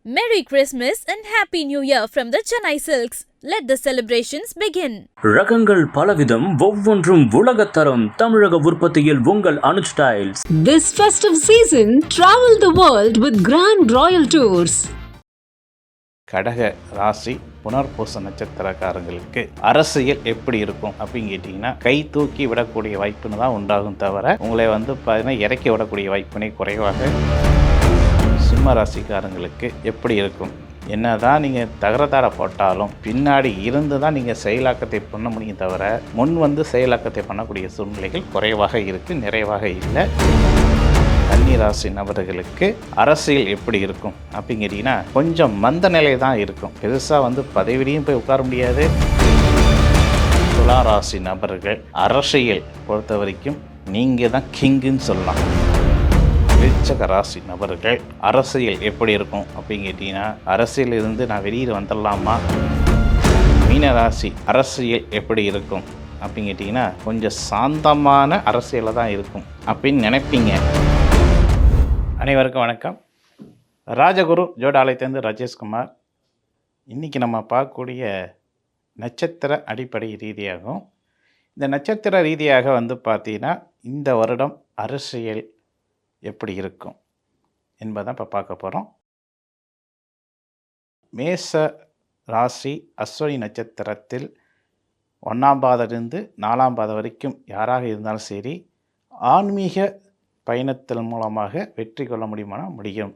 Merry Christmas and Happy New Year from the Chennai Silks. Let the celebrations begin. ரகங்கள் பலவிதம், ஒவ்வொன்றும் உலகத்தரம். தமிழக உற்பத்தியில் உங்கள் Anuj styles. This festive season, travel the world with Grand Royal Tours. கடக ராசி புனர்பூச நட்சத்திரக்காரங்களுக்கு அரசியல் எப்படி இருக்கும் அப்படின்னு கேட்டிங்கன்னா, கை தூக்கி விடக்கூடிய வாய்ப்புன்னு தான் உண்டாகும் தவிர உங்களை பார்த்தீங்கன்னா இறக்கி விடக்கூடிய வாய்ப்பினை குறைவாக. சிம்ம ராசிக்காரங்களுக்கு எப்படி இருக்கும்? என்னதான் நீங்கள் தகரத்தார போட்டாலும் பின்னாடி இருந்து தான் நீங்கள் செயலாக்கத்தை பண்ண முடியும் தவிர முன் செயலாக்கத்தை பண்ணக்கூடிய சூழ்நிலைகள் குறைவாக இருக்குது, நிறைவாக இல்லை. கன்னிராசி நபர்களுக்கு அரசியல் எப்படி இருக்கும் அப்படிங்கிறீங்கன்னா, கொஞ்சம் மந்த நிலை தான் இருக்கும். பெருசாக பதவியிலையும் போய் உட்கார முடியாது. துளாராசி நபர்கள் அரசியல் பொறுத்த வரைக்கும் நீங்கள் தான் கிங்குன்னு சொல்லலாம். விருச்சக ராசி நபர்கள் அரசியல் எப்படி இருக்கும் அப்படின்னு கேட்டிங்கன்னா, அரசியல் இருந்து நான் வெளியில் வந்துடலாமா? மீனராசி அரசியல் எப்படி இருக்கும் அப்படின்னு கேட்டிங்கன்னா, கொஞ்சம் சாந்தமான அரசியலில் தான் இருக்கும் அப்படின்னு நினைப்பீங்க. அனைவருக்கும் வணக்கம். ராஜகுரு ஜோடாலயத்திலிருந்து ராஜேஷ்குமார். இன்றைக்கி நம்ம பார்க்கக்கூடிய நட்சத்திர அடிப்படை ரீதியாகும். இந்த நட்சத்திர ரீதியாக பார்த்தீங்கன்னா, இந்த வருடம் அரசியல் எப்படி இருக்கும் என்பதை இப்போ பார்க்க போகிறோம். மேச ராசி அஸ்வினி நட்சத்திரத்தில் 1ஆம் பாதத்திலிருந்து 4ஆம் பாதம் வரைக்கும் யாராக இருந்தாலும் சரி, ஆன்மீக பயணத்தின் மூலமாக வெற்றி கொள்ள முடியுமானா முடியும்.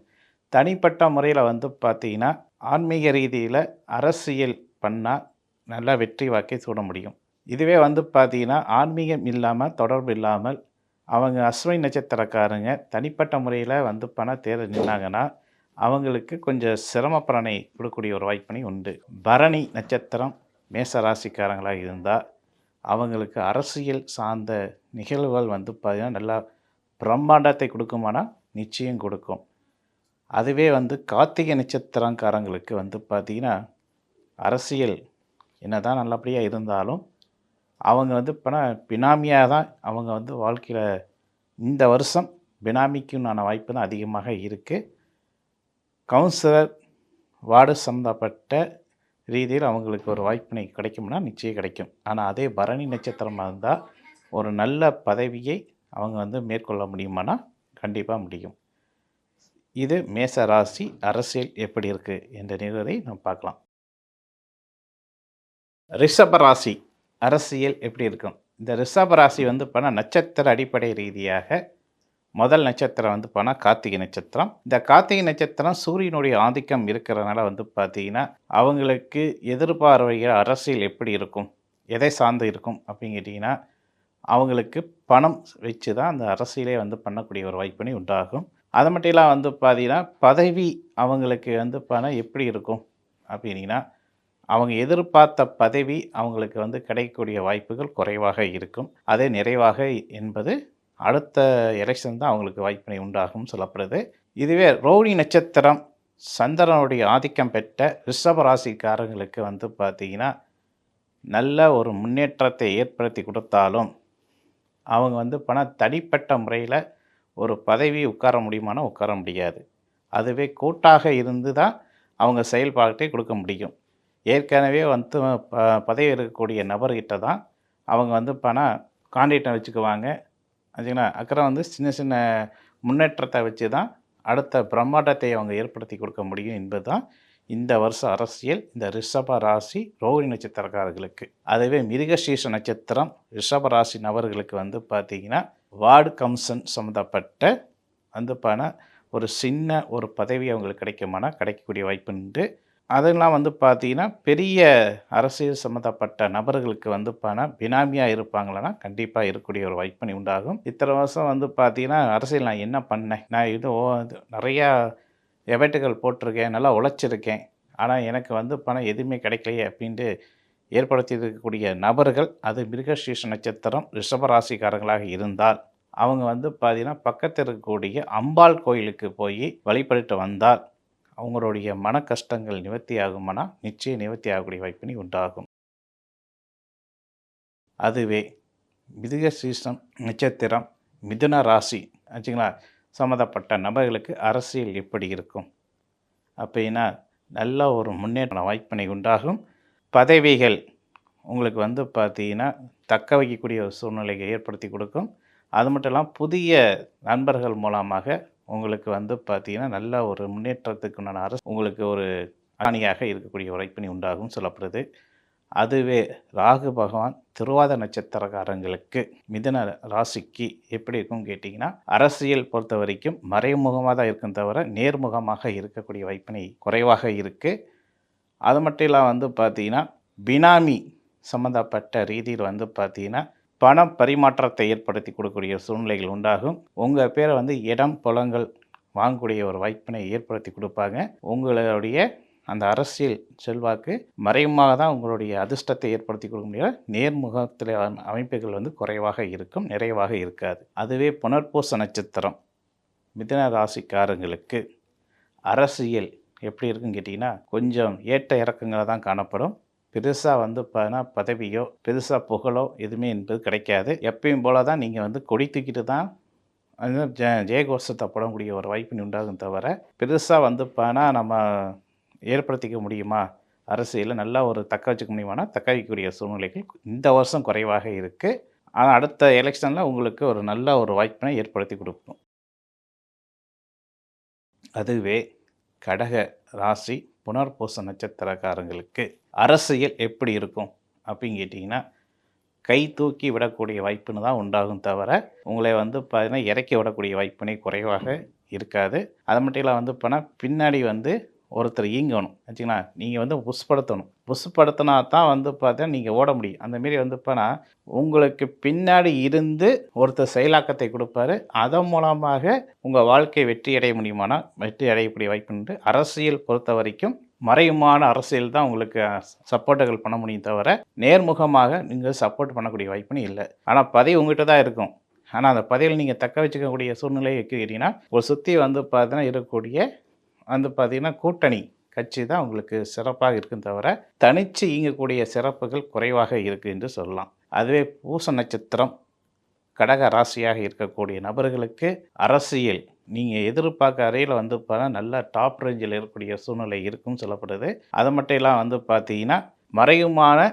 தனிப்பட்ட முறையில் பார்த்தீங்கன்னா, ஆன்மீக ரீதியில் அரசியல் பண்ணால் நல்லா வெற்றி வாக்கை சூட முடியும். இதுவே பார்த்தீங்கன்னா, ஆன்மீகம் இல்லாமல் தொடர்பு இல்லாமல் அவங்க அஸ்வினி நட்சத்திரக்காரங்க தனிப்பட்ட முறையில் பண தேர்தல் நின்னாங்கன்னா அவங்களுக்கு கொஞ்சம் சிரம பலனை கொடுக்கக்கூடிய ஒரு வாய்ப்பினை உண்டு. பரணி நட்சத்திரம் மேச ராசிக்காரங்களாக இருந்தால் அவங்களுக்கு அரசியல் சார்ந்த நிகழ்வுகள் பார்த்திங்கன்னா நல்லா பிரம்மாண்டத்தை கொடுக்குமானா நிச்சயம் கொடுக்கும். அதுவே கார்த்திகை நட்சத்திரக்காரங்களுக்கு பார்த்திங்கன்னா, அரசியல் என்ன தான் நல்லபடியாக இருந்தாலும் அவங்க பினாமியாக தான் அவங்க வாழ்க்கையில் இந்த வருஷம் பினாமிக்குண்டான வாய்ப்பு தான் அதிகமாக இருக்குது. கவுன்சிலர் வார்டு சம்மந்தப்பட்ட ரீதியில் அவங்களுக்கு ஒரு வாய்ப்பினை கிடைக்கும்னா நிச்சயம் கிடைக்கும். ஆனால் அதே பரணி நட்சத்திரமாக இருந்தால் ஒரு நல்ல பதவியை அவங்க மேற்கொள்ள முடியுமானா கண்டிப்பாக முடியும். இது மேச ராசி அரசியல் எப்படி இருக்குது என்ற நிகழ்வை நம்ம பார்க்கலாம். ரிஷப ராசி அரசியல் எப்படி இருக்கும்? இந்த ரிஷப ராசி நட்சத்திர அடிப்படை ரீதியாக முதல் நட்சத்திரம் கார்த்திகை நட்சத்திரம். இந்த கார்த்திகை நட்சத்திரம் சூரியனுடைய ஆதிக்கம் இருக்கிறதுனால பார்த்தீங்கன்னா, அவங்களுக்கு எதிர்பார்வைகள் அரசியல் எப்படி இருக்கும், எதை சார்ந்து இருக்கும் அப்படின்னு கேட்டிங்கன்னா, அவங்களுக்கு பணம் வச்சு தான் அந்த அரசியலே பண்ணக்கூடிய ஒரு வாய்ப்பினை உண்டாகும். அது மட்டும் இல்லாமல் பார்த்தீங்கன்னா, பதவி அவங்களுக்கு பணம் எப்படி இருக்கும் அப்படின்னா, அவங்க எதிர்பார்த்த பதவி அவங்களுக்கு கிடைக்கக்கூடிய வாய்ப்புகள் குறைவாக இருக்கும். அதே நிறைவாக என்பது அடுத்த எலெக்ஷன் தான் அவங்களுக்கு வாய்ப்பினை உண்டாகும் சொல்லப்படுது. இதுவே ரோஹிணி நட்சத்திரம் சந்திரனுடைய ஆதிக்கம் பெற்ற ரிஷப ராசிக்காரங்களுக்கு பார்த்திங்கன்னா, நல்ல ஒரு முன்னேற்றத்தை ஏற்படுத்தி கொடுத்தாலும் அவங்க தனிப்பட்ட முறையில் ஒரு பதவி உட்கார முடியுமானா உட்கார முடியாது. அதுவே கூட்டாக இருந்து தான் அவங்க செயல்பாட்டை கொடுக்க முடியும். ஏற்கனவே பதவி இருக்கக்கூடிய நபர்கிட்ட தான் அவங்க கான்ட்ராக்டை வச்சுக்குவாங்க. ஆச்சுங்களா? அப்புறம் சின்ன சின்ன முன்னேற்றத்தை வச்சு தான் அடுத்த பிரம்மாண்டத்தை அவங்க ஏற்படுத்தி கொடுக்க முடியும் என்பது தான் இந்த வருஷம் அரசியல் இந்த ரிஷப ராசி ரோஹிணி நட்சத்திரக்காரர்களுக்கு. அதுவே மிருகசீர்ஷ நட்சத்திரம் ரிஷப ராசி நபர்களுக்கு பார்த்திங்கன்னா, வார்டு கமிஷன் சம்மந்தப்பட்ட ஒரு சின்ன ஒரு பதவி அவங்களுக்கு கிடைக்குமானா கிடைக்கக்கூடிய வாய்ப்புண்டு. அதெல்லாம் பார்த்திங்கன்னா, பெரிய அரசியல் சம்மந்தப்பட்ட நபர்களுக்கு பினாமியாக இருப்பாங்களன்னா கண்டிப்பாக இருக்கக்கூடிய ஒரு வாய்ப்பினை உண்டாகும். இத்தனை வருஷம் பார்த்திங்கன்னா, அரசியல் நான் என்ன பண்ணேன், நான் இது நிறையா எஃபர்ட்டுகள் போட்டிருக்கேன், நல்லா உழைச்சிருக்கேன், ஆனால் எனக்கு பணம் எதுவுமே கிடைக்கலையே அப்படின்ட்டு ஏற்படுத்தி இருக்கக்கூடிய நபர்கள், அது மிருகசீர்ஷ நட்சத்திரம் ரிஷபராசிக்காரங்களாக இருந்தால் அவங்க பார்த்திங்கன்னா, பக்கத்தில் இருக்கக்கூடிய அம்பாள் கோயிலுக்கு போய் வழிபட்டு வந்தால் அவங்களுடைய மன கஷ்டங்கள் நிவர்த்தி ஆகுமானா நிச்சயம் நிவர்த்தி ஆகக்கூடிய வாய்ப்பினை உண்டாகும். அதுவே மிருகசீர்ஷம் நட்சத்திரம் மிதுன ராசி ஆச்சுங்களா சம்மந்தப்பட்ட நபர்களுக்கு அரசியல் எப்படி இருக்கும் அப்படின்னா நல்ல ஒரு முன்னேற்ற வாய்ப்பினை உண்டாகும். பதவிகள் உங்களுக்கு வந்து பார்த்தீங்கன்னா தக்க வைக்கக்கூடிய ஒரு சூழ்நிலையை ஏற்படுத்தி கொடுக்கும். அது மட்டும் இல்லாமல் புதிய நண்பர்கள் மூலமாக உங்களுக்கு வந்து பார்த்தீங்கன்னா நல்ல ஒரு முன்னேற்றத்துக்குண்டான அரசு உங்களுக்கு ஒரு அணியாக இருக்கக்கூடிய வாய்ப்பினை உண்டாகும் சொல்லப்படுது. அதுவே ராகு பகவான் திருவாத நட்சத்திரக்காரங்களுக்கு மிதுன ராசிக்கு எப்படி இருக்கும்னு கேட்டிங்கன்னா, அரசியல் பொறுத்த வரைக்கும் மறைமுகமாக தான் இருக்கும் தவிர நேர்முகமாக இருக்கக்கூடிய வாய்ப்பினை குறைவாக இருக்குது. அது மட்டும் இல்லாமல் வந்து பார்த்தீங்கன்னா பினாமி சம்மந்தப்பட்ட ரீதியில் வந்து பார்த்தீங்கன்னா பண பரிமாற்றத்தை ஏற்படுத்தி கொடுக்கக்கூடிய சூழ்நிலைகள் உண்டாகும். உங்கள் பேரை வந்து இடம் புலங்கள் வாங்கக்கூடிய ஒரு வாய்ப்பினை ஏற்படுத்தி கொடுப்பாங்க. உங்களுடைய அந்த அரசியல் செல்வாக்கு மறைமுகமாக தான் உங்களுடைய அதிர்ஷ்டத்தை ஏற்படுத்தி கொடுக்க முடியாது. நேர்முகத்தில் அமைப்புகள் வந்து குறைவாக இருக்கும், நிறைவாக இருக்காது. அதுவே புனர்பூச நட்சத்திரம் மிதுன ராசிக்காரங்களுக்கு அரசியல் எப்படி இருக்குன்னு கேட்டிங்கன்னா, கொஞ்சம் ஏற்ற இறக்கங்களாக தான் காணப்படும். பெருசாக வந்து பதவியோ பெருசாக புகழோ எதுவுமே என்பது கிடைக்காது. எப்பயும் போல தான் நீங்கள் வந்து கொடி தூக்கிட்டு தான் ஜெயகோஷத்தை போடக்கூடிய ஒரு வாய்ப்பினை உண்டாகும் தவிர பெருசாக வந்து நம்ம ஏற்படுத்திக்க முடியுமா, அரசியலில் நல்லா ஒரு தக்க வச்சுக்க முடியுமானா தக்க வைக்கக்கூடிய சூழ்நிலைகள் இந்த வருஷம் குறைவாக இருக்குது. ஆனால் அடுத்த எலெக்ஷனில் உங்களுக்கு ஒரு நல்ல ஒரு வாய்ப்பினை ஏற்படுத்தி கொடுக்கும். அதுவே கடக ராசி புனர்பூச நட்சத்திரக்காரங்களுக்கு அரசியல் எப்படி இருக்கும் அப்படின்னு கேட்டிங்கன்னா, கை தூக்கி விடக்கூடிய வாய்ப்புன்னு தான் உண்டாகும் தவிர உங்களை வந்து பார்த்தீங்கன்னா இறக்கி விடக்கூடிய வாய்ப்பினை குறைவாக இருக்காது. அது மட்டும் இல்லை வந்து பின்னாடி வந்து ஒருத்தர் ஈங்கணும் வச்சுங்களா, நீங்கள் வந்து புஷ்படுத்தினா தான் வந்து பார்த்தா நீங்கள் ஓட முடியும். அந்தமாரி வந்து உங்களுக்கு பின்னாடி இருந்து ஒருத்தர் செயலாக்கத்தை கொடுப்பாரு. அதன் மூலமாக உங்கள் வாழ்க்கை வெற்றி அடைய முடியுமானா வெற்றி அடையக்கூடிய வாய்ப்புண்டு. அரசியல் பொறுத்த வரைக்கும் மறைமுகமான அரசியல் தான் உங்களுக்கு சப்போர்ட்டுகள் பண்ண முடியும் தவிர நேர்முகமாக நீங்கள் சப்போர்ட் பண்ணக்கூடிய வாய்ப்புன்னு இல்லை. ஆனால் பதவி உங்கள்கிட்ட தான் இருக்கும். ஆனால் அந்த பதவியில் நீங்கள் தக்க வச்சுக்கக்கூடிய சூழ்நிலை கேட்டிங்கன்னா, ஒரு சுற்றி வந்து பார்த்தீங்கன்னா இருக்கக்கூடிய வந்து பார்த்திங்கன்னா கூட்டணி கட்சி தான் உங்களுக்கு சிறப்பாக இருக்கும் தவிர தனித்து இயங்கக்கூடிய சிறப்புகள் குறைவாக இருக்குது என்று சொல்லலாம். அதுவே பூச நட்சத்திரம் கடக ராசியாக இருக்கக்கூடிய நபர்களுக்கு அரசியல் நீங்கள் எதிர்பார்க்க அறையில் வந்து நல்ல டாப் ரேஞ்சில் இருக்கக்கூடிய சூழ்நிலை இருக்குன்னு சொல்லப்படுது. அது மட்டும் இல்லாமல் வந்து பார்த்தீங்கன்னா மறைமுகமான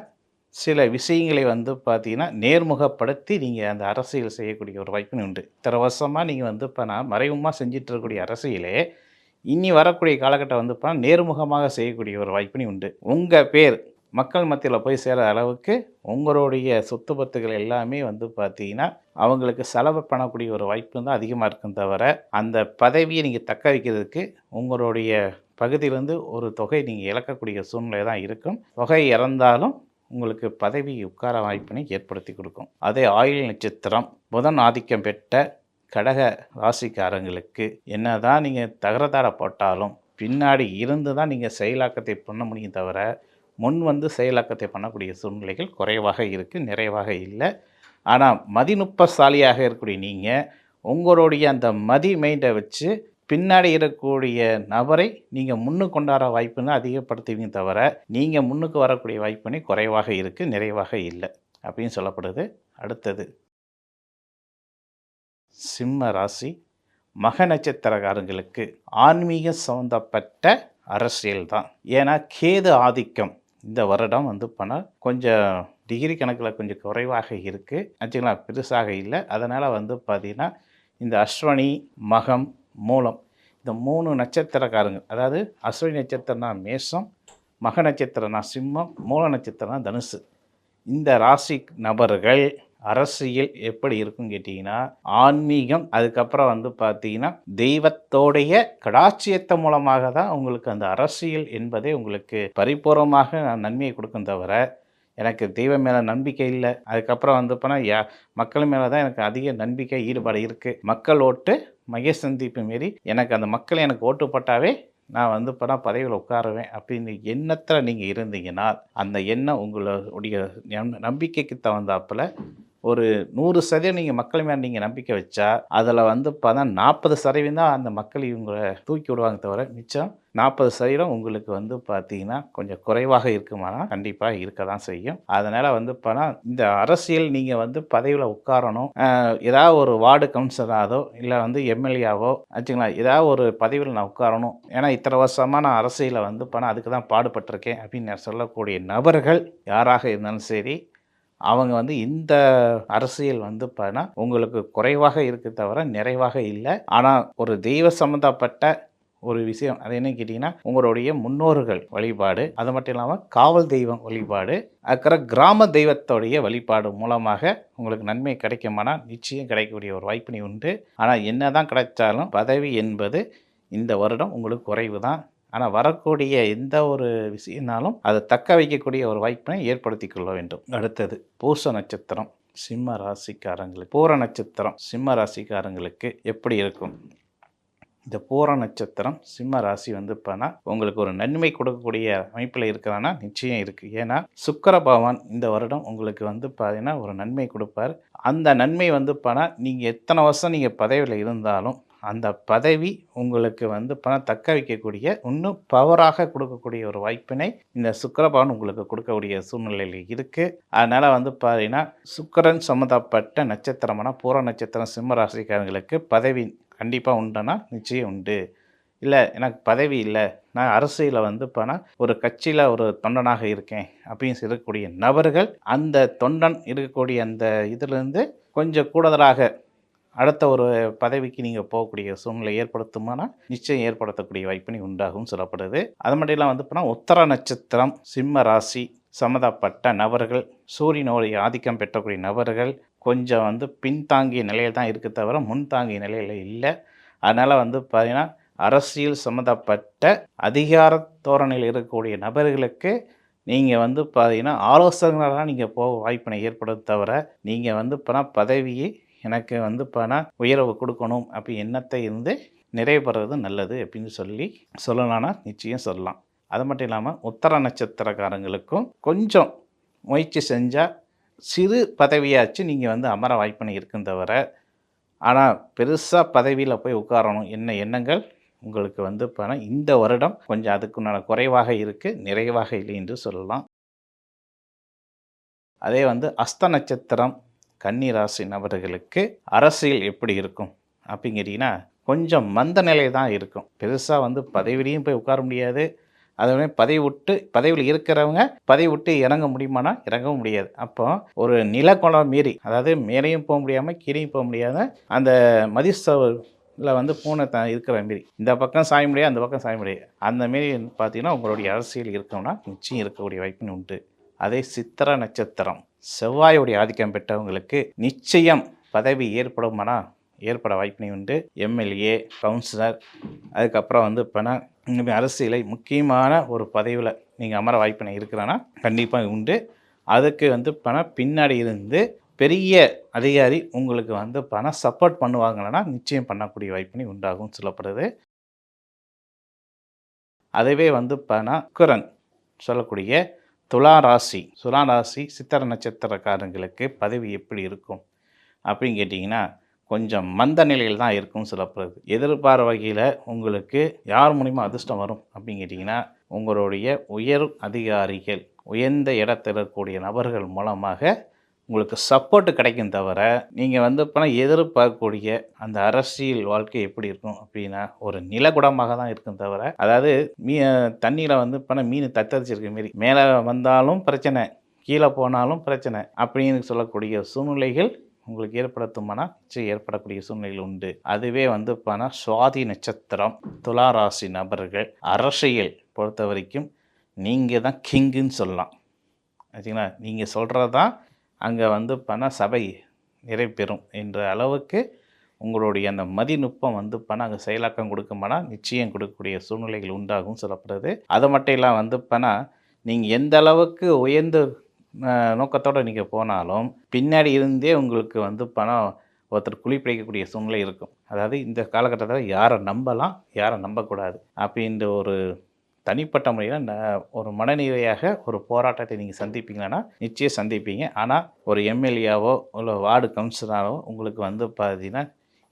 சில விஷயங்களை வந்து பார்த்தீங்கன்னா நேர்முகப்படுத்தி நீங்கள் அந்த அரசியல் செய்யக்கூடிய ஒரு வாய்ப்பு உண்டு. இத்தனை வருஷமாக நீங்கள் வந்து மறைமுகமாக செஞ்சிட்டு இருக்கக்கூடிய அரசியலே இனி வரக்கூடிய காலகட்டம் வந்து நேர்முகமாக செய்யக்கூடிய ஒரு வாய்ப்பினி உண்டு. உங்கள் பேர் மக்கள் மத்தியில் போய் சேர அளவுக்கு உங்களுடைய சொத்து பத்துகள் எல்லாமே வந்து பார்த்தீங்கன்னா அவங்களுக்கு செலவு பண்ணக்கூடிய ஒரு வாய்ப்பு தான் அதிகமாக இருக்கும் தவிர அந்த பதவியை நீங்கள் தக்க வைக்கிறதுக்கு உங்களுடைய பகுதியிலேருந்து ஒரு தொகை நீங்கள் இழக்கக்கூடிய சூழ்நிலை தான் இருக்கும். தொகை இறந்தாலும் உங்களுக்கு பதவி உட்கார வாய்ப்பினை ஏற்படுத்தி கொடுக்கும். அதே ஆயுள் நட்சத்திரம் புதன் ஆதிக்கம் பெற்ற கடக ராசிக்காரங்களுக்கு என்ன தான் நீங்கள் தகரதார போட்டாலும் பின்னாடி இருந்து தான் நீங்கள் செயலாக்கத்தை பண்ண முடியும் தவிர முன் வந்து செயலாக்கத்தை பண்ணக்கூடிய சூழ்நிலைகள் குறைவாக இருக்குது, நிறைவாக இல்லை. ஆனால் மதிநுட்பசாலியாக இருக்கக்கூடிய நீங்கள் உங்களுடைய அந்த மதி மைண்டை வச்சு பின்னாடி இருக்கக்கூடிய நபரை நீங்கள் முன்னுக்கு கொண்டாட வாய்ப்புன்னு அதிகப்படுத்துவீங்க தவிர நீங்கள் முன்னுக்கு வரக்கூடிய வாய்ப்புன்னு குறைவாக இருக்குது, நிறைவாக இல்லை அப்படின்னு சொல்லப்படுது. அடுத்தது சிம்ம ராசி மக நட்சத்திரக்காரங்களுக்கு ஆன்மீக சம்மந்தப்பட்ட அரசியல் தான். ஏன்னா கேது ஆதிக்கம் இந்த வருடம் வந்து கொஞ்சம் டிகிரி கணக்கில் கொஞ்சம் குறைவாக இருக்குது ஆச்சுங்களா, பெருசாக இல்லை. அதனால் வந்து பார்த்திங்கன்னா இந்த அஸ்வினி மகம் மூலம் இந்த 3 நட்சத்திரக்காரங்க, அதாவது அஸ்வினி நட்சத்திரம்னா மேஷம், மக நட்சத்திரம்னா சிம்மம், மூல நட்சத்திரம்னா தனுசு, இந்த ராசி நபர்கள் அரசியல் எப்படி இருக்குன்னு கேட்டிங்கன்னா ஆன்மீகம், அதுக்கப்புறம் வந்து பார்த்தீங்கன்னா தெய்வத்தோடைய கடாட்சியத்த மூலமாக தான் உங்களுக்கு அந்த அரசியல் என்பதே உங்களுக்கு பரிபூர்வமாக நன்மையை கொடுக்கும் தவிர எனக்கு தெய்வம் மேலே நம்பிக்கை இல்லை. அதுக்கப்புறம் வந்து மக்கள் மேலே தான் எனக்கு அதிக நம்பிக்கை ஈடுபாடு இருக்குது. மக்கள் ஓட்டு மகேஷ் சந்தீப் மாரி எனக்கு அந்த மக்கள் எனக்கு ஓட்டு போட்டாவே நான் வந்து பதவியில் உட்காருவேன் அப்படின்னு எண்ணத்தில் நீங்கள் இருந்தீங்கன்னா அந்த எண்ணம் உங்களுடைய நம்பிக்கைக்கு தகுந்தாப்பில் ஒரு 100% நீங்கள் மக்கள் மேலே நீங்கள் நம்பிக்கை வச்சா அதில் வந்து பார்த்தா 40% தான் அந்த மக்கள் இவங்களை தூக்கி விடுவாங்க தவிர மிச்சம் 40% உங்களுக்கு வந்து பார்த்தீங்கன்னா கொஞ்சம் குறைவாக இருக்குமானா கண்டிப்பாக இருக்க தான் செய்யும். அதனால் வந்து பணம் இந்த அரசியல் நீங்கள் வந்து பதவியில் உட்காரணும், ஏதாவது ஒரு வார்டு கவுன்சிலராதோ இல்லை வந்து எம்எல்ஏவோ ஆச்சுங்களா, ஏதாவது ஒரு பதவியில் நான் உட்காரணும், ஏன்னா இத்தனை வருஷமாக நான் அரசியலில் வந்து பணம் அதுக்கு தான் பாடுபட்டிருக்கேன் அப்படின்னு சொல்லக்கூடிய நபர்கள் யாராக இருந்தாலும் சரி, அவங்க வந்து இந்த அரசியல் வந்து பார்த்தா உங்களுக்கு குறைவாக இருக்கு தவிர நிறைவாக இல்லை. ஆனால் ஒரு தெய்வ சம்மந்தப்பட்ட ஒரு விஷயம் அது என்ன கேட்டிங்கன்னா, உங்களுடைய முன்னோர்கள் வழிபாடு, அது மட்டும் இல்லாமல் காவல் தெய்வம் வழிபாடு, அப்புறம் கிராம தெய்வத்தோடைய வழிபாடு மூலமாக உங்களுக்கு நன்மை கிடைக்குமானா நிச்சயம் கிடைக்கக்கூடிய ஒரு வாய்ப்பினை உண்டு. ஆனால் என்ன தான் கிடைச்சாலும் பதவி என்பது இந்த வருடம் உங்களுக்கு குறைவு தான். ஆனால் வரக்கூடிய எந்த ஒரு விஷயம்னாலும் அதை தக்க வைக்கக்கூடிய ஒரு வாய்ப்பினை ஏற்படுத்தி கொள்ள வேண்டும். அடுத்தது பூச நட்சத்திரம் சிம்ம ராசிக்காரங்களுக்கு, பூர நட்சத்திரம் சிம்ம ராசிக்காரங்களுக்கு எப்படி இருக்கும்? இந்த பூர நட்சத்திரம் சிம்ம ராசி வந்து இப்போனா உங்களுக்கு ஒரு நன்மை கொடுக்கக்கூடிய அமைப்பில் இருக்கிறான்னா நிச்சயம் இருக்குது. ஏன்னா சுக்கிர பகவான் இந்த வருடம் உங்களுக்கு வந்து பார்த்தீங்கன்னா ஒரு நன்மை கொடுப்பார். அந்த நன்மை வந்து இப்போனா நீங்கள் எத்தனை வருஷம் நீங்கள் பதவியில் இருந்தாலும் அந்த பதவி உங்களுக்கு வந்து பணம் தக்க வைக்கக்கூடிய இன்னும் பவராக கொடுக்கக்கூடிய ஒரு வாய்ப்பினை இந்த சுக்கிரபகவான் உங்களுக்கு கொடுக்கக்கூடிய சூழ்நிலையில் இருக்குது. அதனால் வந்து பார்த்தீங்கன்னா சுக்கிரன் சம்மந்தப்பட்ட நட்சத்திரமான பூர நட்சத்திரம் சிம்ம ராசிக்காரங்களுக்கு பதவி கண்டிப்பாக உண்டுன்னா நிச்சயம் உண்டு. இல்லை எனக்கு பதவி இல்லை, நான் அரசியலில் வந்து போனால் ஒரு கட்சியில் ஒரு தொண்டனாக இருக்கேன் அப்படின்னு சொல்லக்கூடிய நபர்கள் அந்த தொண்டன் இருக்கக்கூடிய அந்த இதிலேருந்து கொஞ்சம் கூடுதலாக அடுத்த ஒரு பதவிக்கு நீங்கள் போகக்கூடிய சூழ்நிலை ஏற்படுத்துமானா நிச்சயம் ஏற்படுத்தக்கூடிய வாய்ப்பினை உண்டாகும் சொல்லப்படுது. அது மட்டும் இல்லாமல் வந்து போனால் உத்தர நட்சத்திரம் சிம்ம ராசி சம்மந்தப்பட்ட நபர்கள், சூரியனுடைய ஆதிக்கம் பெற்றக்கூடிய நபர்கள் கொஞ்சம் வந்து பின்தாங்கிய நிலையில் தான் இருக்குது தவிர முன்தாங்கிய நிலையில் இல்லை. அதனால் வந்து பார்த்தீங்கன்னா அரசியல் சம்மந்தப்பட்ட அதிகார தோரணையில் இருக்கக்கூடிய நபர்களுக்கு நீங்கள் வந்து பார்த்தீங்கன்னா ஆலோசகர்களாக நீங்கள் போக வாய்ப்பினை ஏற்படுத்த தவிர நீங்கள் வந்து பதவியை எனக்கு வந்து உயர்வு கொடுக்கணும் அப்படி எண்ணத்தை இருந்து நிறைவேறது நல்லது அப்படின்னு சொல்லலாம்னா நிச்சயம் சொல்லலாம். அது மட்டும் இல்லாமல் உத்தர நட்சத்திரக்காரங்களுக்கும் கொஞ்சம் முயற்சி செஞ்சால் சிறு பதவியாச்சு நீங்கள் வந்து அமர வாய்ப்பினை இருக்கும் தவிர, ஆனால் பெருசாக பதவியில் போய் உட்காரணும் என்ன எண்ணங்கள் உங்களுக்கு வந்து இந்த வருடம் கொஞ்சம் அதுக்குண்டான குறைவாக இருக்குது, நிறைவாக இல்லை என்று சொல்லலாம். அதே வந்து அஸ்த நட்சத்திரம் கன்னி ராசி நபர்களுக்கு அரசியல் எப்படி இருக்கும் அப்படிங்கிறீங்கன்னா கொஞ்சம் மந்த நிலை தான் இருக்கும். பெருசாக வந்து பதவியிலையும் போய் உட்கார முடியாது, அதுவே பதவியில் இருக்கிறவங்க பதவி விட்டு இறங்க முடியுமானா இறங்கவும் முடியாது. அப்போ ஒரு நிலக்குளம் மீறி, அதாவது மேலேயும் போக முடியாமல் கீழேயும் போக முடியாத அந்த மதிசவில் வந்து பூனை இருக்கிற மாரி இந்த பக்கம் சாய முடியாது அந்த பக்கம் சாய முடியாது, அந்த மாரி பார்த்தீங்கன்னா உங்களுடைய அரசியல் இருக்கணும்னா நிச்சயம் இருக்கக்கூடிய வாய்ப்புன்னு உண்டு. அதே சித்திர நட்சத்திரம் செவ்வாயுடைய ஆதிக்கம் பெற்றவங்களுக்கு நிச்சயம் பதவி ஏற்படுமானா ஏற்பட வாய்ப்பினை உண்டு. எம்எல்ஏ, கவுன்சிலர், அதுக்கப்புறம் வந்து அரசியலை முக்கியமான ஒரு பதவியில் நீங்கள் அமர வாய்ப்பினை இருக்கிறான்னா கண்டிப்பாக உண்டு. அதுக்கு வந்து பின்னாடி இருந்து பெரிய அதிகாரி உங்களுக்கு வந்து சப்போர்ட் பண்ணுவாங்கன்னா நிச்சயம் பண்ணக்கூடிய வாய்ப்பினை உண்டாகும் சொல்லப்படுது. அதுவே வந்து சுக்கிரன் சொல்லக்கூடிய துலா ராசி சித்திர நட்சத்திரக்காரங்களுக்கு பதவி எப்படி இருக்கும் அப்படின்னு கேட்டிங்கன்னா கொஞ்சம் மந்த நிலையில் தான் இருக்கும் சொல்லப்படுது. எதிர்பார்த்த வகையில் உங்களுக்கு யார் மூலிமா அதிர்ஷ்டம் வரும் அப்படின்னு கேட்டிங்கன்னா உங்களுடைய உயர் அதிகாரிகள், உயர்ந்த இடத்தில் இருக்கக்கூடிய நபர்கள் மூலமாக உங்களுக்கு சப்போர்ட்டு கிடைக்கும் தவிர நீங்கள் வந்து எதிர்பார்க்கக்கூடிய அந்த அரசியல் வாழ்க்கை எப்படி இருக்கும் அப்படின்னா ஒரு நிலகுடமாக தான் இருக்கும் தவிர, அதாவது தண்ணியில் வந்து மீன் தத்தரிச்சிருக்க மாரி மேலே வந்தாலும் பிரச்சனை, கீழே போனாலும் பிரச்சனை அப்படின்னு சொல்லக்கூடிய சூழ்நிலைகள் உங்களுக்கு ஏற்படுத்துமானா நிச்சயம் ஏற்படக்கூடிய சூழ்நிலைகள் உண்டு. அதுவே வந்து சுவாதி நட்சத்திரம் துலா ராசி நபர்கள் அரசியல் பொறுத்த வரைக்கும் நீங்கள் தான் கிங்குன்னு சொல்லலாம். ஆச்சுங்களா, நீங்கள் சொல்கிறது தான் அங்கே வந்து சபை நிறைவேறும் என்ற அளவுக்கு உங்களுடைய அந்த மதிநுட்பம் வந்து அங்கே செயலாக்கம் கொடுக்குமானா நிச்சயம் கொடுக்கக்கூடிய சூழ்நிலைகள் உண்டாகும் சொல்லப்படுது. அது மட்டும் இல்லாமல் வந்து நீங்கள் எந்த அளவுக்கு உயர்ந்த நோக்கத்தோடு நீங்கள் போனாலும் பின்னாடி இருந்தே உங்களுக்கு வந்து ஒருத்தர் குழி பிடிக்கக்கூடிய சூழ்நிலை இருக்கும். அதாவது இந்த காலகட்டத்தில் யாரை நம்பலாம் யாரை நம்பக்கூடாது அப்படின்ற ஒரு தனிப்பட்ட முறையில் ஒரு மனநிறையாக ஒரு போராட்டத்தை நீங்கள் சந்திப்பீங்கன்னா நிச்சயம் சந்திப்பீங்க. ஆனால் ஒரு எம்எல்ஏவோ இல்லை வார்டு கவுன்சிலராவோ உங்களுக்கு வந்து பார்த்தீங்கன்னா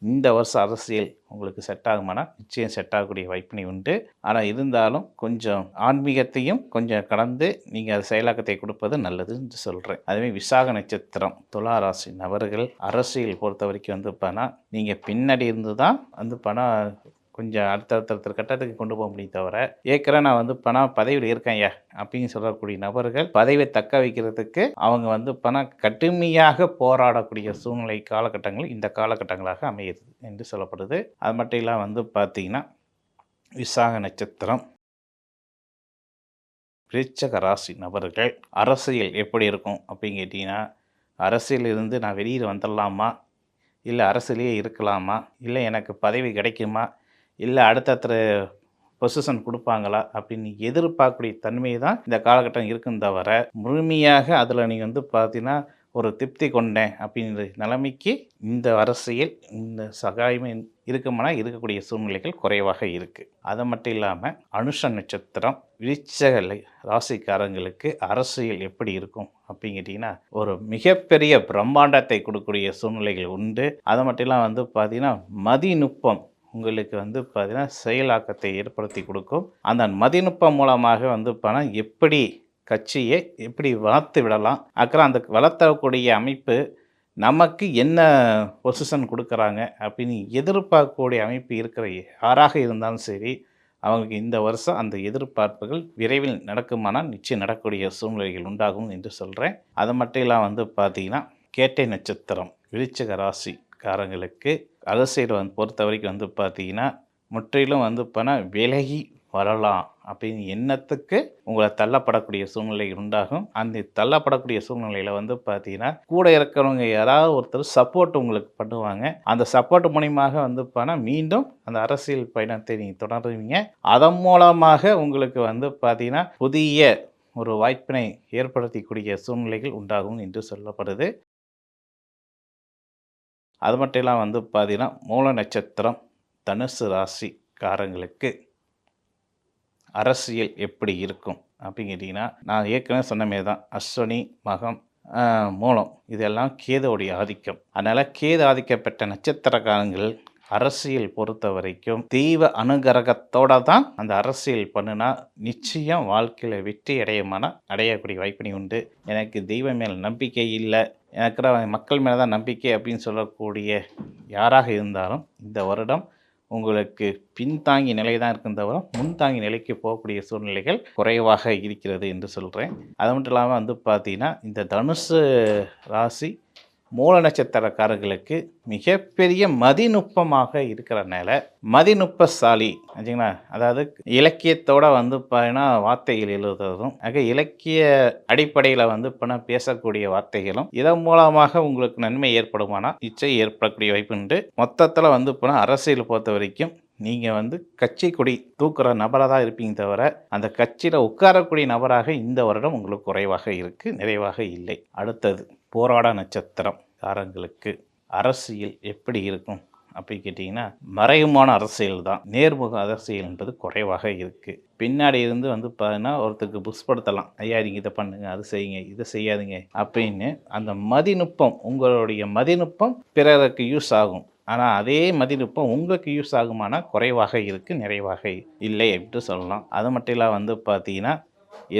இந்த வருஷம் அரசியல் உங்களுக்கு செட் ஆகுமானா நிச்சயம் செட் ஆகக்கூடிய வாய்ப்பினை உண்டு. ஆனால் இருந்தாலும் கொஞ்சம் ஆன்மீகத்தையும் கொஞ்சம் கடந்து நீங்கள் அது செயலாக்கத்தை கொடுப்பது நல்லதுன்னு சொல்கிறேன். அதுவே விசாக நட்சத்திரம் துலா ராசி நபர்கள் அரசியல் பொறுத்த வரைக்கும் வந்து பணம் நீங்கள் பின்னாடி இருந்து தான் வந்து பணம் கொஞ்சம் அடுத்தடுத்த கட்டத்துக்கு கொண்டு போக முடியும். தவிர ஏற்கனவே நான் வந்து பணம் பதவியில் இருக்கேன்யா அப்படின்னு சொல்லக்கூடிய நபர்கள் பதவியை தக்க வைக்கிறதுக்கு அவங்க வந்து பணம் கடுமையாக போராடக்கூடிய சூழ்நிலை காலகட்டங்கள் இந்த காலகட்டங்களாக அமையுது என்று சொல்லப்படுது. அது மட்டும் இல்லாமல் வந்து பார்த்தீங்கன்னா விசாக நட்சத்திரம் விருச்சிக ராசி நபர்கள் அரசியல் எப்படி இருக்கும் அப்படின்னு கேட்டிங்கன்னா, அரசியல் இருந்து நான் வெளியில் வந்துடலாமா, இல்லை அரசியலையே இருக்கலாமா, இல்லை எனக்கு பதவி கிடைக்குமா, இல்லை அடுத்தடுத்த பொசிஷன் கொடுப்பாங்களா அப்படின்னு எதிர்பார்க்கக்கூடிய தன்மை தான் இந்த காலகட்டம் இருக்குன்னு தவிர முழுமையாக அதில் நீங்கள் வந்து பார்த்தீங்கன்னா ஒரு திருப்தி கொண்டேன் அப்படின்ற நிலைமைக்கு இந்த அரசியல் இந்த சகாயமே இருக்குமானா இருக்கக்கூடிய சூழ்நிலைகள் குறைவாக இருக்குது. அது மட்டும் இல்லாமல் அனுஷ நட்சத்திரம் விருச்சிக ராசிக்காரங்களுக்கு அரசியல் எப்படி இருக்கும் அப்படின்னு கேட்டிங்கன்னா ஒரு மிகப்பெரிய பிரம்மாண்டத்தை கொடுக்கக்கூடிய சூழ்நிலைகள் உண்டு. அது மட்டும் இல்லாமல் வந்து பார்த்திங்கன்னா மதிநுட்பம் உங்களுக்கு வந்து பார்த்திங்கன்னா செயலாக்கத்தை ஏற்படுத்தி கொடுக்கும். அந்த மதிநுட்பம் மூலமாக வந்து பணம் எப்படி கட்சியை எப்படி வளர்த்து விடலாம், அப்புறம் அந்த வளர்த்தக்கூடிய அமைப்பு நமக்கு என்ன பொசிஷன் கொடுக்குறாங்க அப்படின்னு எதிர்பார்க்கக்கூடிய அமைப்பு இருக்கிற யாராக இருந்தாலும் சரி அவங்களுக்கு இந்த வருஷம் அந்த எதிர்பார்ப்புகள் விரைவில் நடக்குமானால் நிச்சயம் நடக்கக்கூடிய சூழ்நிலைகள் உண்டாகும் என்று சொல்கிறேன். அது மட்டும் இல்லாமல் வந்து பார்த்திங்கன்னா கேட்டை நட்சத்திரம் விருச்சிக ராசிக்காரங்களுக்கு அரசியல் வந்து பொறுத்த வரைக்கும் வந்து பார்த்தீங்கன்னா முற்றிலும் வந்து பணம் விலகி வரலாம் அப்படின்னு எண்ணத்துக்கு உங்களை தள்ளப்படக்கூடிய சூழ்நிலை உண்டாகும். அந்த தள்ளப்படக்கூடிய சூழ்நிலையில் வந்து பார்த்தீங்கன்னா கூட இருக்கிறவங்க யாராவது ஒருத்தர் சப்போர்ட் உங்களுக்கு பண்ணுவாங்க. அந்த சப்போர்ட் மூலியமாக வந்து பணம் மீண்டும் அந்த அரசியல் பயணத்தை நீங்கள் தொடருவீங்க. அதன் மூலமாக உங்களுக்கு வந்து பார்த்தீங்கன்னா புதிய ஒரு வாய்ப்பினை ஏற்படுத்தக்கூடிய சூழ்நிலைகள் உண்டாகும் என்று சொல்லப்படுது. அது மட்டும் இல்லாமல் வந்து பார்த்தீங்கன்னா மூல நட்சத்திரம் தனுசு ராசிக்காரங்களுக்கு அரசியல் எப்படி இருக்கும் அப்படின்னு கேட்டிங்கன்னா நான் ஏற்கனவே சொன்ன மாரி தான் அஸ்வினி மகம் மூலம் இதெல்லாம் கேதுவுடைய ஆதிக்கம். அதனால் கேது ஆதிக்கப்பட்ட நட்சத்திரக்காரங்கள் அரசியல் பொறுத்த வரைக்கும் தெய்வ அனுகிரகத்தோடு தான் அந்த அரசியல் பண்ணுனா நிச்சயம் வாழ்க்கையில் வெற்றி அடையக்கூடிய வாய்ப்பினை உண்டு. எனக்கு தெய்வம் மேல் நம்பிக்கை இல்லை, எனக்கு மக்கள் மேலே தான் நம்பிக்கை அப்படின்னு சொல்லக்கூடிய யாராக இருந்தாலும் இந்த வருடம் உங்களுக்கு பின்தாங்கி நிலை தான் இருக்கும் தவிர முன்தாங்கி நிலைக்கு போகக்கூடிய சூழ்நிலைகள் குறைவாக இருக்கிறது என்று சொல்கிறேன். அது மட்டும் இல்லாமல் வந்து பார்த்தீங்கன்னா இந்த தனுசு ராசி மூல நட்சத்திரக்காரர்களுக்கு மிகப்பெரிய மதிநுட்பமாக இருக்கிறனால மதிநுட்பசாலி ஆச்சுங்களா, அதாவது இலக்கியத்தோடு வந்து பார்த்தீங்கன்னா வார்த்தைகள் எழுதுறதும் இலக்கிய அடிப்படையில் வந்து பணம் பேசக்கூடிய வார்த்தைகளும் இதன் மூலமாக உங்களுக்கு நன்மை ஏற்படுமானா நிச்சயம் ஏற்படக்கூடிய வாய்ப்பு உண்டு. மொத்தத்தில் வந்து பணம் அரசியல் பொறுத்த வரைக்கும் நீங்கள் வந்து கட்சி கொடி தூக்குற நபராக தான் இருப்பீங்க தவிர அந்த கட்சியில் உட்காரக்கூடிய நபராக இந்த வருடம் உங்களுக்கு குறைவாக இருக்குது, நிறைவாக இல்லை. அடுத்தது போராட நட்சத்திரம் காரங்களுக்கு அரசியல் எப்படி இருக்கும் அப்படின்னு கேட்டிங்கன்னா மறைமுகமான அரசியல் தான், நேர்முக அரசியல் என்பது குறைவாக இருக்குது. பின்னாடி இருந்து வந்து பார்த்தீங்கன்னா ஒருத்தருக்கு புஷ்படுத்தலாம், ஐயா நீங்கள் இதை பண்ணுங்க, அது செய்யுங்க, இதை செய்யாதுங்க அப்படின்னு. அந்த மதிநுட்பம் உங்களுடைய மதிநுட்பம் பிறருக்கு யூஸ் ஆகும். ஆனால் அதே மதிநுட்பம் உங்களுக்கு யூஸ் ஆகுமானா குறைவாக இருக்குது, நிறைவாக இல்லை அப்படின்னு சொல்லலாம். அது மட்டும் இல்லாமல் வந்து பார்த்தீங்கன்னா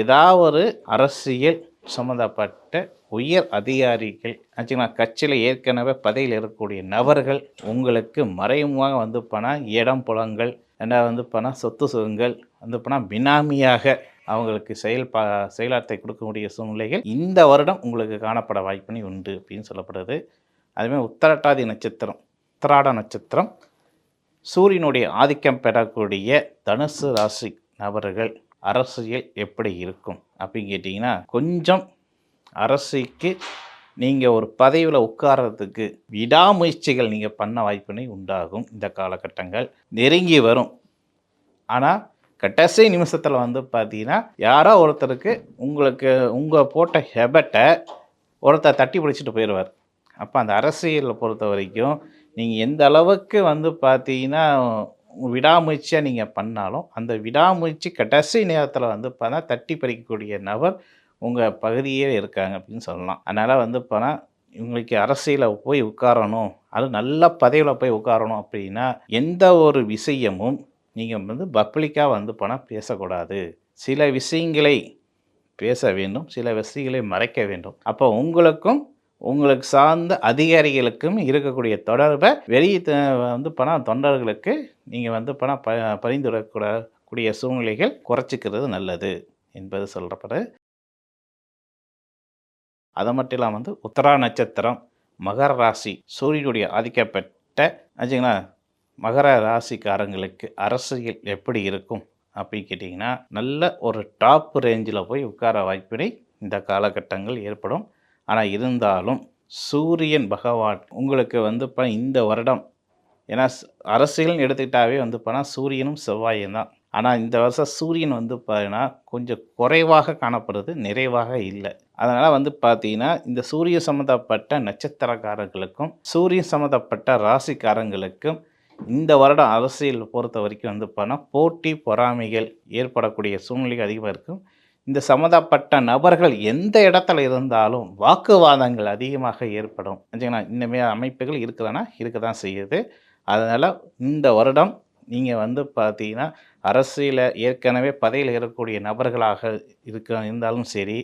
ஏதாவது ஒரு அரசியல் சம்மந்தப்பட்ட உயர் அதிகாரிகள் ஆச்சுங்களா, கட்சியில் ஏற்கனவே பதவியில் இருக்கக்கூடிய நபர்கள் உங்களுக்கு மறைமுகமாக வந்து பணம் இடம் புலங்கள் ரெண்டாவது வந்து பணம் சொத்து சுகங்கள் வந்து பணம் பினாமியாக அவங்களுக்கு செயலாற்றத்தை கொடுக்கக்கூடிய சூழ்நிலைகள் இந்த வருடம் உங்களுக்கு காணப்பட வாய்ப்பினை உண்டு அப்படின்னு சொல்லப்படுது. அதுமாதிரி உத்திராட நட்சத்திரம் சூரியனுடைய ஆதிக்கம் பெறக்கூடிய தனுசு ராசி நபர்கள் அரசியல் எப்படி இருக்கும் அப்படின்னு கேட்டிங்கன்னா கொஞ்சம் அரசுக்கு நீங்கள் ஒரு பதவியில் உட்கார்றதுக்கு விடாமுயற்சிகள் நீங்கள் பண்ண வாய்ப்பினை உண்டாகும். இந்த காலகட்டங்கள் நெருங்கி வரும். ஆனால் கடைசி நிமிஷத்தில் வந்து பார்த்தீங்கன்னா யாரோ ஒருத்தருக்கு உங்கள் போட்ட ஹெபட்டை ஒருத்தர் தட்டி பிடிச்சிட்டு போயிடுவார். அப்போ அந்த அரசியலை பொறுத்த வரைக்கும் நீங்கள் எந்த அளவுக்கு வந்து பார்த்தீங்கன்னா விடாமுயற்சியாக நீங்கள் பண்ணாலும் அந்த விடாமுயற்சி கடைசி நேரத்தில் வந்து பார்த்தா தட்டி பறிக்கக்கூடிய நபர் உங்கள் பகுதியே இருக்காங்க அப்படின்னு சொல்லலாம். அதனால் வந்து பார்த்தா இவங்களுக்கு அரசியலில் போய் உட்காரணும், அது நல்ல பதவியில் போய் உட்காரணும் அப்படின்னா எந்த ஒரு விஷயமும் நீங்கள் வந்து பப்ளிக்காக வந்து போனால் பேசக்கூடாது. சில விஷயங்களை பேச வேண்டும், சில விஷயங்களை மறைக்க வேண்டும். அப்போ உங்களுக்கும் உங்களுக்கு சார்ந்த அதிகாரிகளுக்கும் இருக்கக்கூடிய தொடர்பை வந்து பணம் தொண்டர்களுக்கு நீங்கள் வந்து பணம் பரிந்துரைக்கூடக்கூடிய சூழ்நிலைகள் குறைச்சிக்கிறது நல்லது என்பது சொல்லப்படுது. அது மட்டும் இல்லாமல் வந்து உத்தரா நட்சத்திரம், மகர ராசி, சூரியனுடைய ஆதிக்கப்பட்ட ஆச்சுங்களா மகர ராசிக்காரங்களுக்கு அரசியல் எப்படி இருக்கும் அப்படின்னு கேட்டிங்கன்னா, நல்ல ஒரு டாப் ரேஞ்சில் போய் உட்கார வாய்ப்பினை இந்த காலகட்டங்கள் ஏற்படும். ஆனால் இருந்தாலும் சூரியன் பகவான் உங்களுக்கு வந்து இந்த வருடம், ஏன்னா அரசியல்னு எடுத்துக்கிட்டாவே வந்து சூரியனும் செவ்வாயும் தான். ஆனால் இந்த வருஷம் சூரியன் வந்து பார்த்தீங்கன்னா கொஞ்சம் குறைவாக காணப்படுது, நிறைவாக இல்லை. அதனால் வந்து பார்த்தீங்கன்னா இந்த சூரியன் சம்மந்தப்பட்ட நட்சத்திரக்காரர்களுக்கும் சூரியன் சம்மந்தப்பட்ட ராசிக்காரங்களுக்கும் இந்த வருடம் அரசியல் பொறுத்த வரைக்கும் வந்து போட்டி பொறாமைகள் ஏற்படக்கூடிய சூழ்நிலைகள் அதிகமாக இருக்கும். இந்த சம்மந்தப்பட்ட நபர்கள் எந்த இடத்துல இருந்தாலும் வாக்குவாதங்கள் அதிகமாக ஏற்படும். இந்தமாரி அமைப்புகள் இருக்குதானா இருக்க தான் செய்யுது. அதனால் இந்த வருடம் நீங்கள் வந்து பார்த்தீங்கன்னா அரசியலில் ஏற்கனவே பதவியில் இருக்கக்கூடிய நபர்களாக இருந்தாலும் சரி,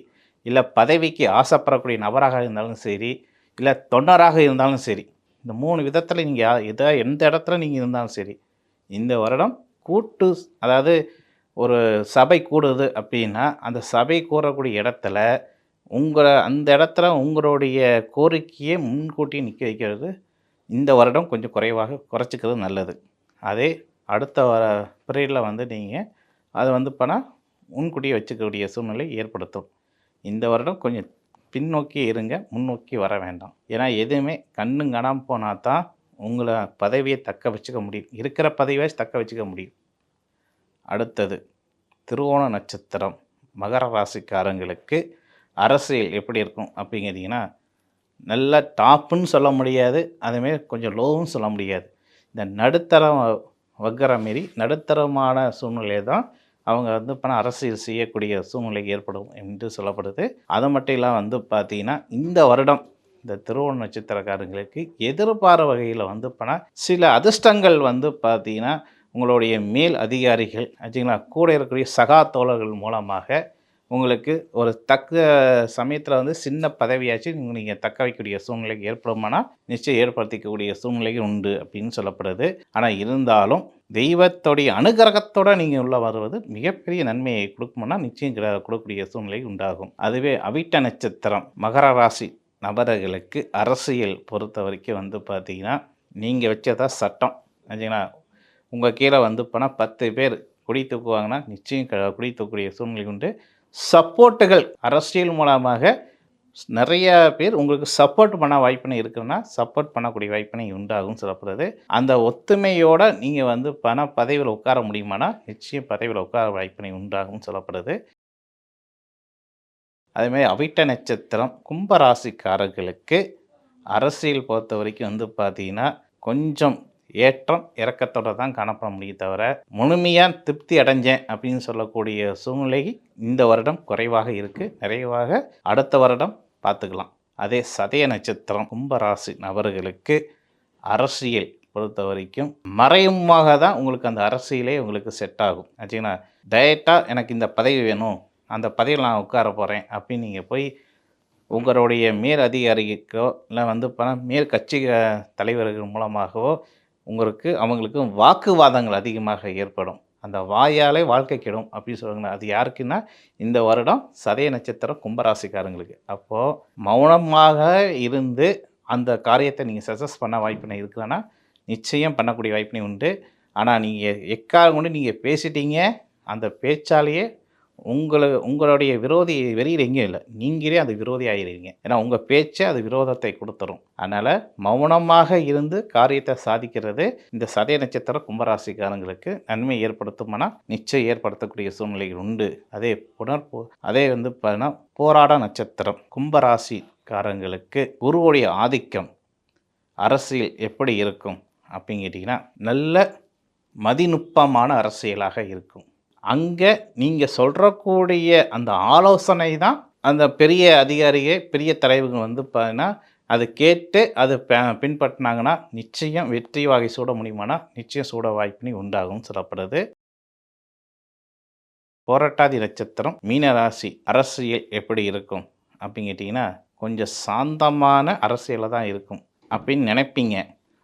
இல்லை பதவிக்கு ஆசைப்படக்கூடிய நபராக இருந்தாலும் சரி, இல்லை தொண்டராக இருந்தாலும் சரி, இந்த 3 விதத்தில் நீங்கள் எந்த இடத்துல நீங்கள் இருந்தாலும் சரி, இந்த வருடம் அதாவது ஒரு சபை கூடுது அப்படின்னா அந்த சபை கூடக்கூடிய இடத்துல அந்த இடத்துல உங்களுடைய கோரிக்கையை முன்கூட்டி நிற்க வைக்கிறது இந்த வருடம் கொஞ்சம் குறைச்சிக்கிறது நல்லது. அதே அடுத்த பீரியடில் வந்து நீங்கள் அதை வந்து முன்கூட்டியே வச்சுக்கக்கூடிய சூழ்நிலை ஏற்படுத்தும். இந்த வருடம் கொஞ்சம் பின்னோக்கி இருங்க, முன்னோக்கி வர வேண்டாம். ஏன்னா எதுவுமே கண்ணும் காணாமல் போனால் தான் உங்களை பதவியை தக்க வச்சுக்க முடியும், இருக்கிற பதவியை தக்க வச்சுக்க முடியும். அடுத்தது திருவோண நட்சத்திரம், மகர ராசிக்காரங்களுக்கு அரசியல் எப்படி இருக்கும் அப்படிங்கிறீங்கன்னா, நல்ல டாப்புன்னு சொல்ல முடியாது, அதேமாரி கொஞ்சம் லோவும் சொல்ல முடியாது. இந்த நடுத்தரம் வக்கிற மாரி நடுத்தரமான சூழ்நிலை தான் அவங்க வந்து அரசியல் செய்யக்கூடிய சூழ்நிலை ஏற்படும் என்று சொல்லப்படுது. அது மட்டும் இல்லாமல் வந்து பார்த்திங்கன்னா இந்த வருடம் இந்த திருவோண நட்சத்திரக்காரங்களுக்கு எதிர்பார வகையில் வந்து சில அதிர்ஷ்டங்கள் வந்து பார்த்திங்கன்னா உங்களுடைய மேல் அதிகாரிகள் ஆச்சுங்களா கூட இருக்கக்கூடிய சகா தோழர்கள் மூலமாக உங்களுக்கு ஒரு தக்க சமயத்தில் வந்து சின்ன பதவியாச்சு நீங்கள் தக்க வைக்கக்கூடிய சூழ்நிலை ஏற்படுமானா நிச்சயம் ஏற்படுத்திக்கக்கூடிய சூழ்நிலைகள் உண்டு அப்படின்னு சொல்லப்படுது. ஆனால் இருந்தாலும் தெய்வத்தோடைய அனுகிரகத்தோடு நீங்கள் உள்ள வருவது மிகப்பெரிய நன்மையை கொடுக்குமானா நிச்சயம் கொடுக்கக்கூடிய சூழ்நிலை உண்டாகும். அதுவே அவிட்ட நட்சத்திரம் மகர ராசி நபர்களுக்கு அரசியல் பொறுத்த வரைக்கும் வந்து பார்த்தீங்கன்னா நீங்கள் வச்சதான் சட்டம் ஆச்சுங்களா. உங்கள் கீழே வந்து 10 பேர் கொடி தூக்குவாங்கன்னா நிச்சயம் கொடி தூக்கக்கூடிய சூழ்நிலை உண்டு. சப்போர்ட்டுகள் அரசியல் மூலமாக நிறைய பேர் உங்களுக்கு சப்போர்ட் பண்ண வாய்ப்பினை இருக்குன்னா சப்போர்ட் பண்ணக்கூடிய வாய்ப்பினை உண்டாகும் சொல்லப்படுறது. அந்த ஒத்துமையோடு நீங்கள் வந்து பதவியில் உட்கார முடியுமானா நிச்சயம் பதவியில் உட்கார வாய்ப்பினை உண்டாகும் சொல்லப்படுது. அதேமாதிரி அவிட்ட நட்சத்திரம் கும்பராசிக்காரர்களுக்கு அரசியல் பொறுத்த வரைக்கும் வந்து பார்த்தீங்கன்னா கொஞ்சம் ஏற்றம் இறக்கத்தோடு தான் காணப்பட முடியும் தவிர முழுமையாக திருப்தி அடைஞ்சேன் அப்படின்னு சொல்லக்கூடிய சூழ்நிலை இந்த வருடம் குறைவாக இருக்குது. நிறைவாக அடுத்த வருடம் பார்த்துக்கலாம். அதே சதய நட்சத்திரம் கும்பராசி நபர்களுக்கு அரசியல் பொறுத்த வரைக்கும் மறைமுகமாக தான் உங்களுக்கு அந்த அரசியலே உங்களுக்கு செட் ஆகும் ஆச்சுங்களா. டைரெக்டாக எனக்கு இந்த பதவி வேணும், அந்த பதவியில் நான் உட்கார போகிறேன் அப்படின்னு நீங்கள் போய் உங்களுடைய மேல் அதிகாரிக்கோ இல்லை வந்து மேல் கட்சி தலைவர்கள் மூலமாகவோ அவங்களுக்கு வாக்குவாதங்கள் அதிகமாக ஏற்படும். அந்த வாயாலே வாழ்க்கை கெடும் அப்படின்னு சொல்லுவாங்க. அது யாருக்குன்னா இந்த வருடம் சதய நட்சத்திரம் கும்பராசிக்காரங்களுக்கு. அப்போது மௌனமாக இருந்து அந்த காரியத்தை நீங்கள் சக்ஸஸ் பண்ண வாய்ப்பினை இருக்குன்னா நிச்சயம் பண்ணக்கூடிய வாய்ப்பினை உண்டு. ஆனால் நீங்கள் எக்காலம் கொண்டு நீங்கள் பேசிட்டீங்க, அந்த பேச்சாலேயே உங்களுடைய விரோதி வெளியில் எங்கேயும் இல்லை, நீங்களே அந்த விரோதி ஆகிடுவீங்க. ஏன்னா உங்கள் பேச்சை அது விரோதத்தை கொடுத்துரும். அதனால் மௌனமாக இருந்து காரியத்தை சாதிக்கிறது இந்த சதய நட்சத்திரம் கும்பராசிக்காரங்களுக்கு நன்மை ஏற்படுத்துமானா நிச்சயம் ஏற்படுத்தக்கூடிய சூழ்நிலைகள் உண்டு. அதே வந்து பார்த்தீங்கன்னா போராட நட்சத்திரம் கும்பராசிக்காரங்களுக்கு குருவுடைய ஆதிக்கம் அரசியல் எப்படி இருக்கும் அப்படின்னு கேட்டிங்கன்னா நல்ல மதிநுட்பமான அரசியலாக இருக்கும். அங்கே நீங்கள் சொல்கிறக்கூடிய அந்த ஆலோசனை தான் அந்த பெரிய அதிகாரியே பெரிய தலைவர்கள் வந்து பார்த்தீங்கன்னா அது கேட்டு அது பின்பற்றினாங்கன்னா நிச்சயம் வெற்றி வாகை சூட முடியுமானா நிச்சயம் சூட வாய்ப்பினை உண்டாகும் சொல்லப்படுது. போராட்டாதி நட்சத்திரம் மீனராசி அரசியல் எப்படி இருக்கும் அப்படின்னு கேட்டிங்கன்னா கொஞ்சம் சாந்தமான அரசியலில் தான் இருக்கும் அப்படின்னு நினைப்பீங்க.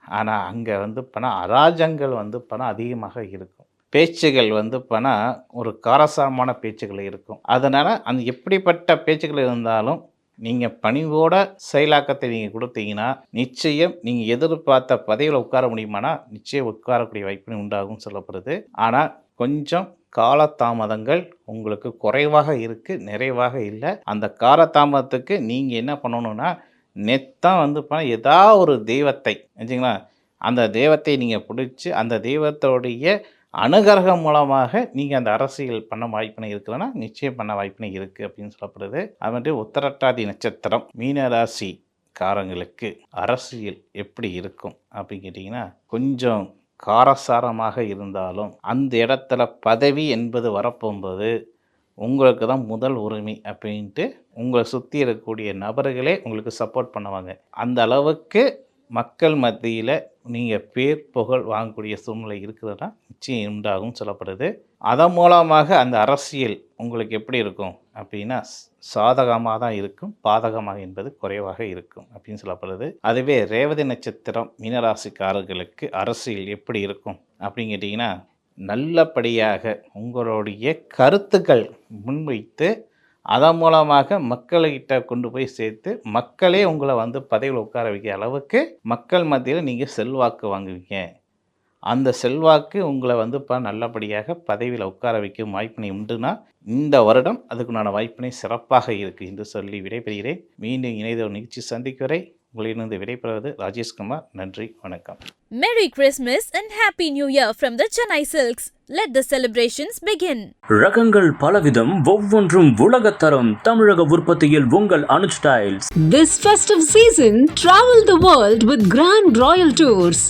ஆனால் அங்கே வந்து பணம் அராஜகங்கள் வந்து பணம் அதிகமாக இருக்கும். பேச்சுகள் வந்து பணம் ஒரு காரசாரமான பேச்சுகள் இருக்கும். அதனால் அந்த எப்படிப்பட்ட பேச்சுகள் இருந்தாலும் நீங்கள் பணிவோட செயலாக்கத்தை நீங்கள் கொடுத்தீங்கன்னா நிச்சயம் நீங்கள் எதிர்பார்த்த பதவியில் உட்கார முடியுமானா நிச்சயம் உட்காரக்கூடிய வாய்ப்பு உண்டாகும் சொல்லப்படுது. ஆனால் கொஞ்சம் காலதாமதங்கள் உங்களுக்கு குறைவாக இருக்குது, நிறைவாக இல்லை. அந்த காலதாமதத்துக்கு நீங்கள் என்ன பண்ணணுன்னா நெத்தான் வந்து ஏதாவது ஒரு தெய்வத்தை வச்சிங்களா அந்த தெய்வத்தை நீங்கள் பிடிச்சி அந்த தெய்வத்தோடைய அனுகிரகம் மூலமாக நீங்கள் அந்த அரசியல் பண்ண வாய்ப்பினை இருக்குதுன்னா நிச்சயம் பண்ண வாய்ப்பினை இருக்குது அப்படின்னு சொல்லப்படுது. அது மட்டும் உத்திரட்டாதி நட்சத்திரம் மீனராசி காரங்களுக்கு அரசியல் எப்படி இருக்கும் அப்படின்னு கேட்டிங்கன்னா கொஞ்சம் காரசாரமாக இருந்தாலும் அந்த இடத்துல பதவி என்பது வரப்போகும்போது உங்களுக்கு தான் முதல் உரிமை அப்படின்ட்டு உங்களை சுற்றி இருக்கக்கூடிய நபர்களே உங்களுக்கு சப்போர்ட் பண்ணுவாங்க. அந்த அளவுக்கு மக்கள் மத்தியில் நீங்கள் பேர் புகழ் வாங்கக்கூடிய சூழ்நிலை இருக்குதுன்னா நிச்சயம் உண்டாகும் சொல்லப்படுது. அதன் மூலமாக அந்த அரசியல் உங்களுக்கு எப்படி இருக்கும் அப்படின்னா சாதகமாக தான் இருக்கும், பாதகமாக என்பது குறைவாக இருக்கும் அப்படின்னு சொல்லப்படுது. அதுவே ரேவதி நட்சத்திரம் மீனராசிக்காரர்களுக்கு அரசியல் எப்படி இருக்கும் அப்படின்னு கேட்டிங்கன்னா நல்லபடியாக உங்களுடைய கருத்துக்கள் முன்வைத்து அதன் மூலமாக மக்கள்கிட்ட கொண்டு போய் சேர்த்து மக்களே உங்களை வந்து பதவியில் உட்கார வைக்கிற அளவுக்கு மக்கள் மத்தியில் நீங்கள் செல்வாக்கு வாங்குவீங்க. அந்த செல்வாக்கு உங்களை வந்து நல்லபடியாக பதவியில் உட்கார வைக்கும் வாய்ப்பினை உண்டுனா இந்த வருடம் அதுக்குண்டான வாய்ப்பினை சிறப்பாக இருக்குது என்று சொல்லி விடைபெறுகிறேன். மீண்டும் இணைந்த ஒரு நிகழ்ச்சி சந்திக்கும் வரை உங்களிலிருந்து விடைபெறுவது ராஜேஷ்குமார். நன்றி, வணக்கம். Merry Christmas and Happy New Year from the Chennai Silks. Let the celebrations begin. ரகங்கள் பலவிதம், ஒவ்வொன்றும் உலகத்தரம். தமிழக உற்பத்தியில் உங்கள் Anuj styles. This festive season, travel the world with Grand Royal Tours.